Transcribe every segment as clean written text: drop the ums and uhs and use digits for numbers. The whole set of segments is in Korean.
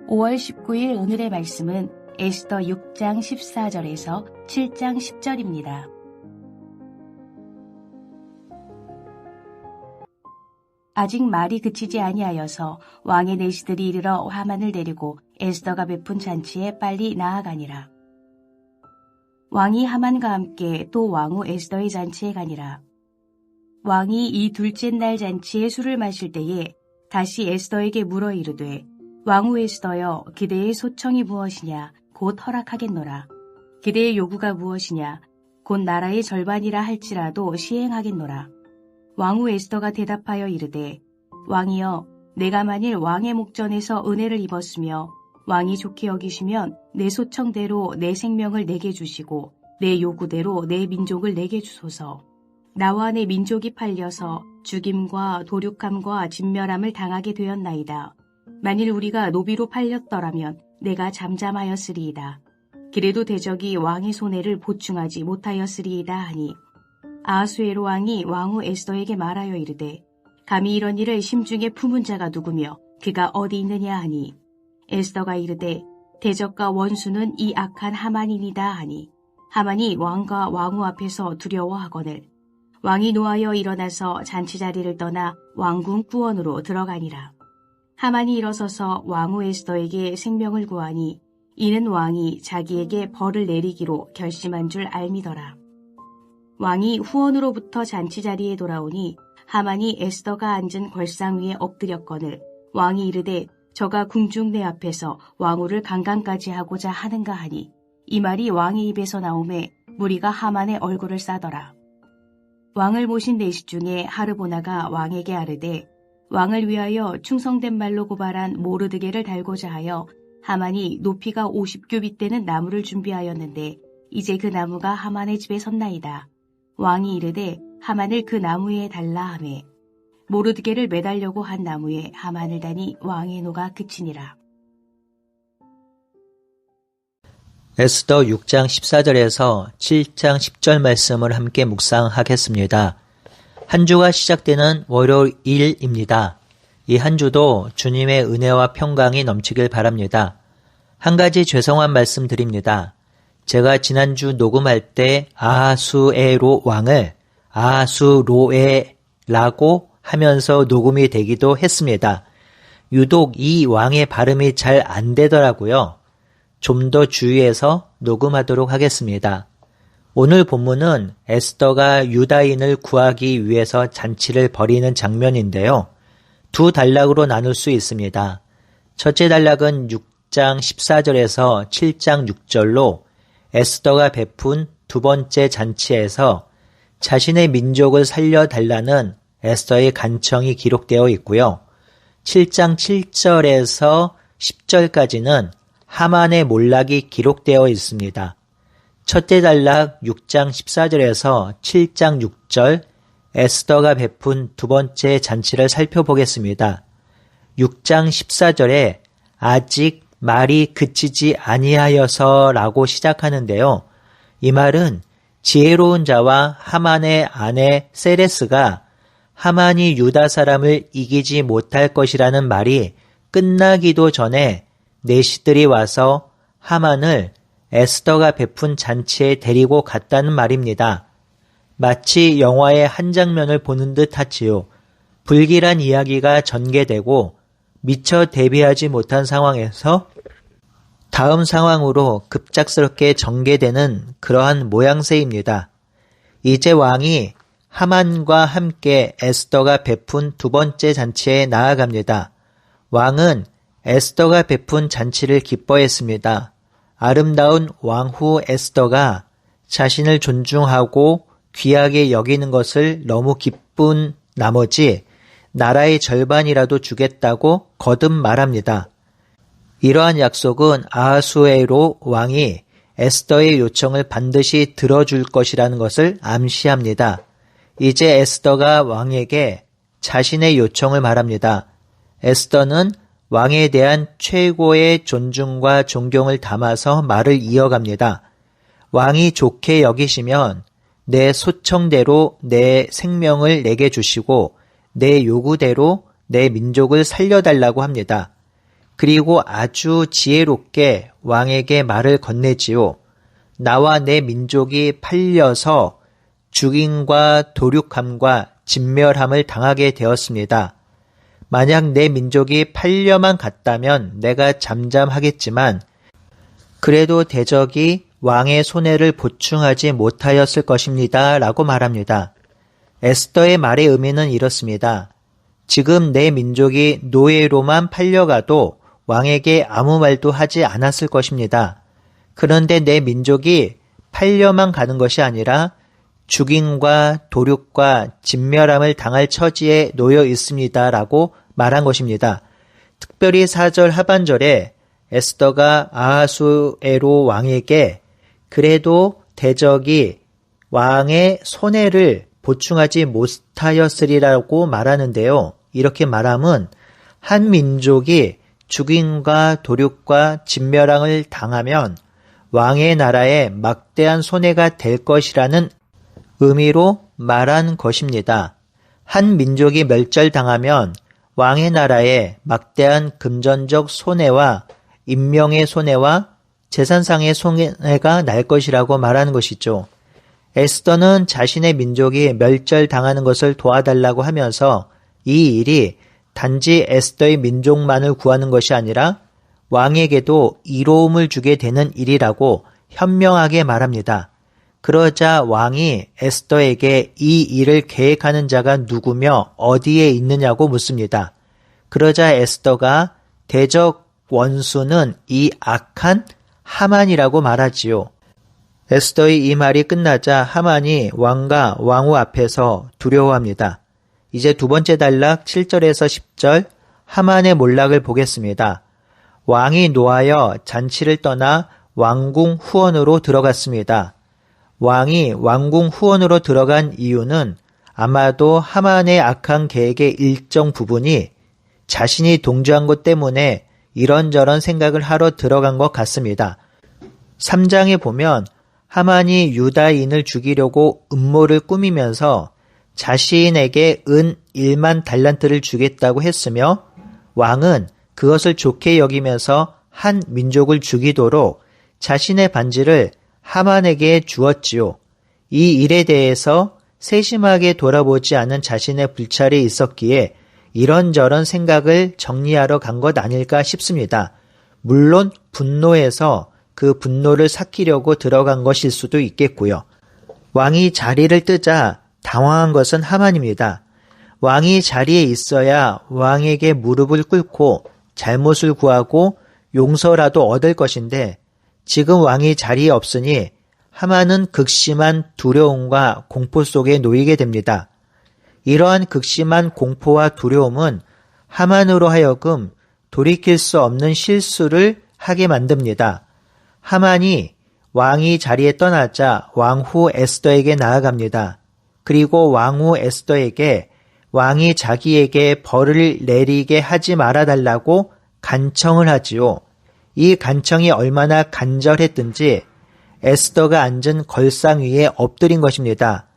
5월 19일 오늘의 말씀은 에스더 6장 14절에서 7장 10절입니다. 아직 말이 그치지 아니하여서 왕의 내시들이 이르러 하만을 데리고 에스더가 베푼 잔치에 빨리 나아가니라. 왕이 하만과 함께 또 왕후 에스더의 잔치에 가니라. 왕이 이 둘째 날 잔치에 술을 마실 때에 다시 에스더에게 물어 이르되 왕후 에스더여, 그대의 소청이 무엇이냐? 곧 허락하겠노라. 그대의 요구가 무엇이냐? 곧 나라의 절반이라 할지라도 시행하겠노라. 왕후 에스더가 대답하여 이르되 왕이여, 내가 만일 왕의 목전에서 은혜를 입었으며 왕이 좋게 여기시면 내 소청대로 내 생명을 내게 주시고 내 요구대로 내 민족을 내게 주소서. 나와 내 민족이 팔려서 죽임과 도륙함과 진멸함을 당하게 되었나이다. 만일 우리가 노비로 팔렸더라면 내가 잠잠하였으리이다. 그래도 대적이 왕의 손해를 보충하지 못하였으리이다 하니 아하수에로 왕이 왕후 에스더에게 말하여 이르되 감히 이런 일을 심중에 품은 자가 누구며 그가 어디 있느냐 하니 에스더가 이르되 대적과 원수는 이 악한 하만이니이다 하니 하만이 왕과 왕후 앞에서 두려워하거늘 왕이 노하여 일어나서 잔치자리를 떠나 왕궁 후원으로 들어가니라. 하만이 일어서서 왕후 에스더에게 생명을 구하니 이는 왕이 자기에게 벌을 내리기로 결심한 줄 알미더라. 왕이 후원으로부터 잔치자리에 돌아오니 하만이 에스더가 앉은 걸상 위에 엎드렸거늘 왕이 이르되 저가 궁중 내 앞에서 왕후를 강간까지 하고자 하는가 하니 이 말이 왕의 입에서 나오매 무리가 하만의 얼굴을 싸더라. 왕을 모신 내시 중에 하르보나가 왕에게 아르되 왕을 위하여 충성된 말로 고발한 모르드게를 달고자 하여 하만이 높이가 50규빗 되는 나무를 준비하였는데 이제 그 나무가 하만의 집에 섰나이다. 왕이 이르되 하만을 그 나무에 달라 하매 모르드게를 매달려고 한 나무에 하만을 다니 왕의 노가 그치니라. 에스더 6장 14절에서 7장 10절 말씀을 함께 묵상하겠습니다. 한 주가 시작되는 월요일입니다. 이 한 주도 주님의 은혜와 평강이 넘치길 바랍니다. 한 가지 죄송한 말씀 드립니다. 제가 지난주 녹음할 때 아하수에로 왕을 아하수로에라고 하면서 녹음이 되기도 했습니다. 유독 이 왕의 발음이 잘 안 되더라고요. 좀 더 주의해서 녹음하도록 하겠습니다. 오늘 본문은 에스더가 유다인을 구하기 위해서 잔치를 벌이는 장면인데요. 두 단락으로 나눌 수 있습니다. 첫째 단락은 6장 14절에서 7장 6절로 에스더가 베푼 두 번째 잔치에서 자신의 민족을 살려달라는 에스더의 간청이 기록되어 있고요. 7장 7절에서 10절까지는 하만의 몰락이 기록되어 있습니다. 첫째 단락 6장 14절에서 7장 6절 에스더가 베푼 두 번째 잔치를 살펴보겠습니다. 6장 14절에 아직 말이 그치지 아니하여서 라고 시작하는데요. 이 말은 지혜로운 자와 하만의 아내 세레스가 하만이 유다 사람을 이기지 못할 것이라는 말이 끝나기도 전에 내시들이 와서 하만을 에스더가 베푼 잔치에 데리고 갔다는 말입니다. 마치 영화의 한 장면을 보는 듯 하지요. 불길한 이야기가 전개되고 미처 대비하지 못한 상황에서 다음 상황으로 급작스럽게 전개되는 그러한 모양새입니다. 이제 왕이 하만과 함께 에스더가 베푼 두 번째 잔치에 나아갑니다. 왕은 에스더가 베푼 잔치를 기뻐했습니다. 아름다운 왕후 에스더가 자신을 존중하고 귀하게 여기는 것을 너무 기쁜 나머지 나라의 절반이라도 주겠다고 거듭 말합니다. 이러한 약속은 아하수에로 왕이 에스더의 요청을 반드시 들어줄 것이라는 것을 암시합니다. 이제 에스더가 왕에게 자신의 요청을 말합니다. 에스더는 왕에 대한 최고의 존중과 존경을 담아서 말을 이어갑니다. 왕이 좋게 여기시면 내 소청대로 내 생명을 내게 주시고 내 요구대로 내 민족을 살려달라고 합니다. 그리고 아주 지혜롭게 왕에게 말을 건네지요. 나와 내 민족이 팔려서 죽임과 도륙함과 진멸함을 당하게 되었습니다. 만약 내 민족이 팔려만 갔다면 내가 잠잠하겠지만 그래도 대적이 왕의 손해를 보충하지 못하였을 것입니다. 라고 말합니다. 에스더의 말의 의미는 이렇습니다. 지금 내 민족이 노예로만 팔려가도 왕에게 아무 말도 하지 않았을 것입니다. 그런데 내 민족이 팔려만 가는 것이 아니라 죽임과 도륙과 진멸함을 당할 처지에 놓여 있습니다. 라고 말한 것입니다. 특별히 4절 하반절에 에스더가 아하수에로 왕에게 그래도 대적이 왕의 손해를 보충하지 못하였으리라고 말하는데요. 이렇게 말함은 한 민족이 죽임과 도륙과 진멸함을 당하면 왕의 나라에 막대한 손해가 될 것이라는 의미로 말한 것입니다. 한 민족이 멸절당하면 왕의 나라에 막대한 금전적 손해와 인명의 손해와 재산상의 손해가 날 것이라고 말하는 것이죠. 에스더는 자신의 민족이 멸절당하는 것을 도와달라고 하면서 이 일이 단지 에스더의 민족만을 구하는 것이 아니라 왕에게도 이로움을 주게 되는 일이라고 현명하게 말합니다. 그러자 왕이 에스더에게 이 일을 계획하는 자가 누구며 어디에 있느냐고 묻습니다. 그러자 에스더가 대적 원수는 이 악한 하만이라고 말하지요. 에스더의 이 말이 끝나자 하만이 왕과 왕후 앞에서 두려워합니다. 이제 두 번째 단락 7절에서 10절 하만의 몰락을 보겠습니다. 왕이 노하여 잔치를 떠나 왕궁 후원으로 들어갔습니다. 왕이 왕궁 후원으로 들어간 이유는 아마도 하만의 악한 계획의 일정 부분이 자신이 동조한 것 때문에 이런저런 생각을 하러 들어간 것 같습니다. 3장에 보면 하만이 유다인을 죽이려고 음모를 꾸미면서 자신에게 은 1만 달란트를 주겠다고 했으며 왕은 그것을 좋게 여기면서 한 민족을 죽이도록 자신의 반지를 하만에게 주었지요. 이 일에 대해서 세심하게 돌아보지 않은 자신의 불찰이 있었기에 이런저런 생각을 정리하러 간 것 아닐까 싶습니다. 물론 분노해서 그 분노를 삭히려고 들어간 것일 수도 있겠고요. 왕이 자리를 뜨자 당황한 것은 하만입니다. 왕이 자리에 있어야 왕에게 무릎을 꿇고 잘못을 구하고 용서라도 얻을 것인데 지금 왕이 자리에 없으니 하만은 극심한 두려움과 공포 속에 놓이게 됩니다. 이러한 극심한 공포와 두려움은 하만으로 하여금 돌이킬 수 없는 실수를 하게 만듭니다. 하만이 왕이 자리에 떠나자 왕후 에스더에게 나아갑니다. 그리고 왕후 에스더에게 왕이 자기에게 벌을 내리게 하지 말아달라고 간청을 하지요. 이 간청이 얼마나 간절했든지 에스더가 앉은 걸상 위에 엎드린 것입니다.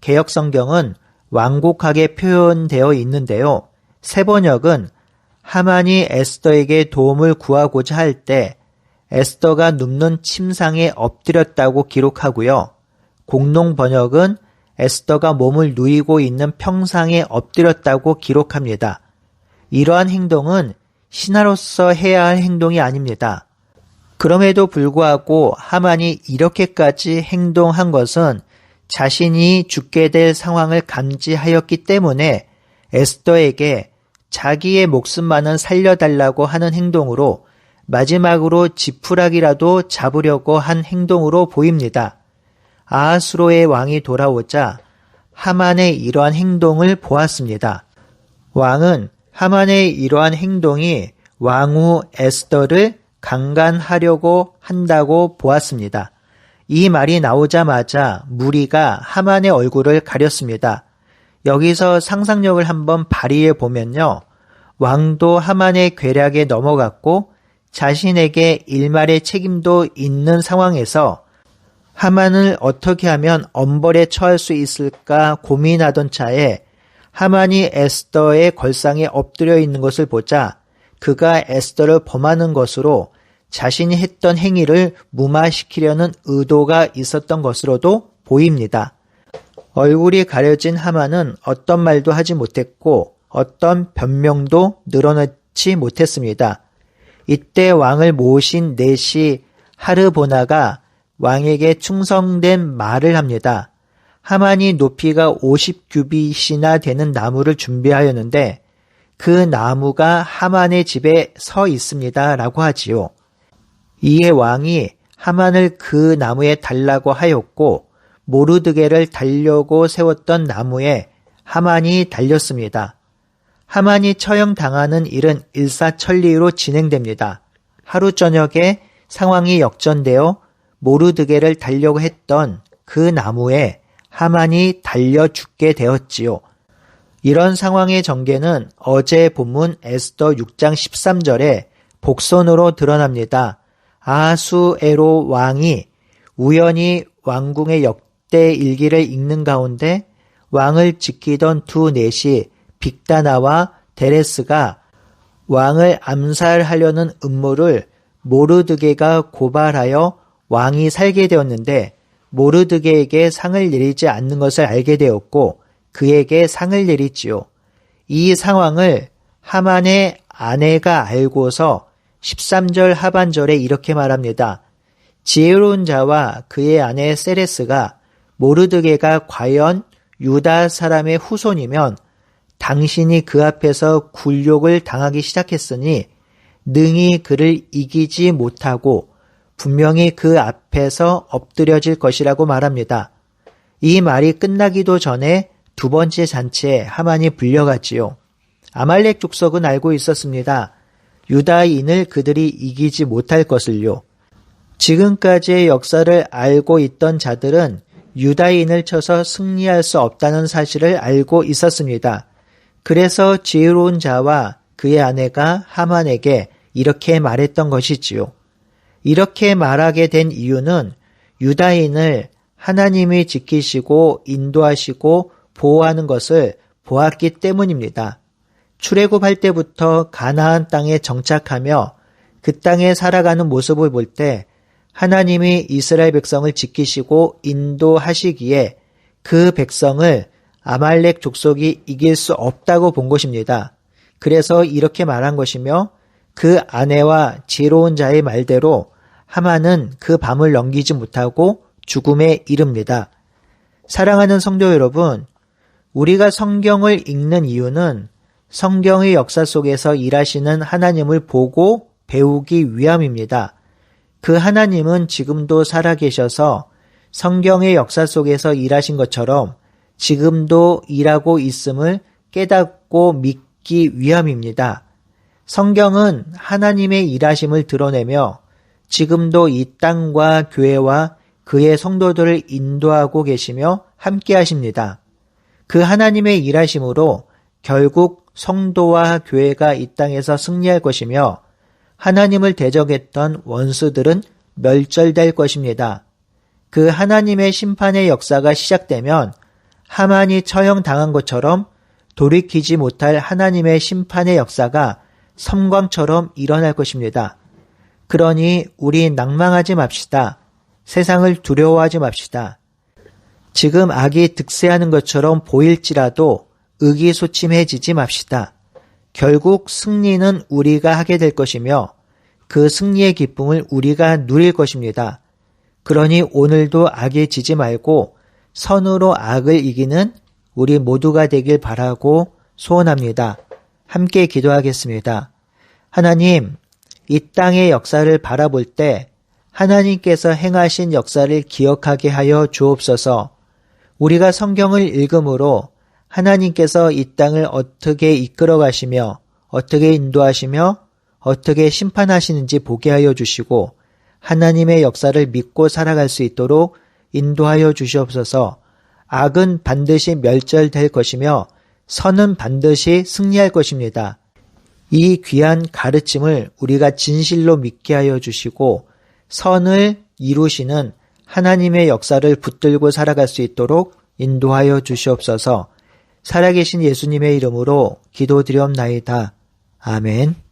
개역성경은 완곡하게 표현되어 있는데요. 새번역은 하만이 에스더에게 도움을 구하고자 할 때 에스더가 눕는 침상에 엎드렸다고 기록하고요. 공농번역은 에스더가 몸을 누이고 있는 평상에 엎드렸다고 기록합니다. 이러한 행동은 신하로서 해야 할 행동이 아닙니다. 그럼에도 불구하고 하만이 이렇게까지 행동한 것은 자신이 죽게 될 상황을 감지하였기 때문에 에스더에게 자기의 목숨만은 살려달라고 하는 행동으로 마지막으로 지푸라기라도 잡으려고 한 행동으로 보입니다. 아하수로의 왕이 돌아오자 하만의 이러한 행동을 보았습니다. 왕은 하만의 이러한 행동이 왕후 에스더를 강간하려고 한다고 보았습니다. 이 말이 나오자마자 무리가 하만의 얼굴을 가렸습니다. 여기서 상상력을 한번 발휘해 보면요. 왕도 하만의 괴략에 넘어갔고 자신에게 일말의 책임도 있는 상황에서 하만을 어떻게 하면 엄벌에 처할 수 있을까 고민하던 차에 하만이 에스더의 걸상에 엎드려 있는 것을 보자 그가 에스더를 범하는 것으로 자신이 했던 행위를 무마시키려는 의도가 있었던 것으로도 보입니다. 얼굴이 가려진 하만은 어떤 말도 하지 못했고 어떤 변명도 늘어놓지 못했습니다. 이때 왕을 모신 내시 하르보나가 왕에게 충성된 말을 합니다. 하만이 높이가 50규빗이나 되는 나무를 준비하였는데 그 나무가 하만의 집에 서 있습니다. 라고 하지요. 이에 왕이 하만을 그 나무에 달라고 하였고 모르드게를 달려고 세웠던 나무에 하만이 달렸습니다. 하만이 처형당하는 일은 일사천리로 진행됩니다. 하루 저녁에 상황이 역전되어 모르드게를 달려고 했던 그 나무에 하만이 달려 죽게 되었지요. 이런 상황의 전개는 어제 본문 에스더 6장 13절에 복선으로 드러납니다. 아하수에로 왕이 우연히 왕궁의 역대 일기를 읽는 가운데 왕을 지키던 두 넷이 빅다나와 데레스가 왕을 암살하려는 음모를 모르드게가 고발하여 왕이 살게 되었는데 모르드게에게 상을 내리지 않는 것을 알게 되었고 그에게 상을 내리지요. 이 상황을 하만의 아내가 알고서 13절 하반절에 이렇게 말합니다. 지혜로운 자와 그의 아내 세레스가 모르드게가 과연 유다 사람의 후손이면 당신이 그 앞에서 굴욕을 당하기 시작했으니 능히 그를 이기지 못하고 분명히 그 앞에서 엎드려질 것이라고 말합니다. 이 말이 끝나기도 전에 두 번째 잔치에 하만이 불려갔지요. 아말렉 족속은 알고 있었습니다. 유다인을 그들이 이기지 못할 것을요. 지금까지의 역사를 알고 있던 자들은 유다인을 쳐서 승리할 수 없다는 사실을 알고 있었습니다. 그래서 지혜로운 자와 그의 아내가 하만에게 이렇게 말했던 것이지요. 이렇게 말하게 된 이유는 유다인을 하나님이 지키시고 인도하시고 보호하는 것을 보았기 때문입니다. 출애굽할 때부터 가나안 땅에 정착하며 그 땅에 살아가는 모습을 볼 때 하나님이 이스라엘 백성을 지키시고 인도하시기에 그 백성을 아말렉 족속이 이길 수 없다고 본 것입니다. 그래서 이렇게 말한 것이며 그 아내와 지혜로운 자의 말대로 하만은 그 밤을 넘기지 못하고 죽음에 이릅니다. 사랑하는 성도 여러분, 우리가 성경을 읽는 이유는 성경의 역사 속에서 일하시는 하나님을 보고 배우기 위함입니다. 그 하나님은 지금도 살아계셔서 성경의 역사 속에서 일하신 것처럼 지금도 일하고 있음을 깨닫고 믿기 위함입니다. 성경은 하나님의 일하심을 드러내며 지금도 이 땅과 교회와 그의 성도들을 인도하고 계시며 함께 하십니다. 그 하나님의 일하심으로 결국 성도와 교회가 이 땅에서 승리할 것이며 하나님을 대적했던 원수들은 멸절될 것입니다. 그 하나님의 심판의 역사가 시작되면 하만이 처형당한 것처럼 돌이키지 못할 하나님의 심판의 역사가 섬광처럼 일어날 것입니다. 그러니 우리 낭망하지 맙시다. 세상을 두려워하지 맙시다. 지금 악이 득세하는 것처럼 보일지라도 의기소침해지지 맙시다. 결국 승리는 우리가 하게 될 것이며 그 승리의 기쁨을 우리가 누릴 것입니다. 그러니 오늘도 악에 지지 말고 선으로 악을 이기는 우리 모두가 되길 바라고 소원합니다. 함께 기도하겠습니다. 하나님, 이 땅의 역사를 바라볼 때 하나님께서 행하신 역사를 기억하게 하여 주옵소서. 우리가 성경을 읽음으로 하나님께서 이 땅을 어떻게 이끌어 가시며 어떻게 인도하시며 어떻게 심판하시는지 보게 하여 주시고 하나님의 역사를 믿고 살아갈 수 있도록 인도하여 주시옵소서. 악은 반드시 멸절될 것이며 선은 반드시 승리할 것입니다. 이 귀한 가르침을 우리가 진실로 믿게 하여 주시고 선을 이루시는 하나님의 역사를 붙들고 살아갈 수 있도록 인도하여 주시옵소서. 살아계신 예수님의 이름으로 기도드리옵나이다. 아멘.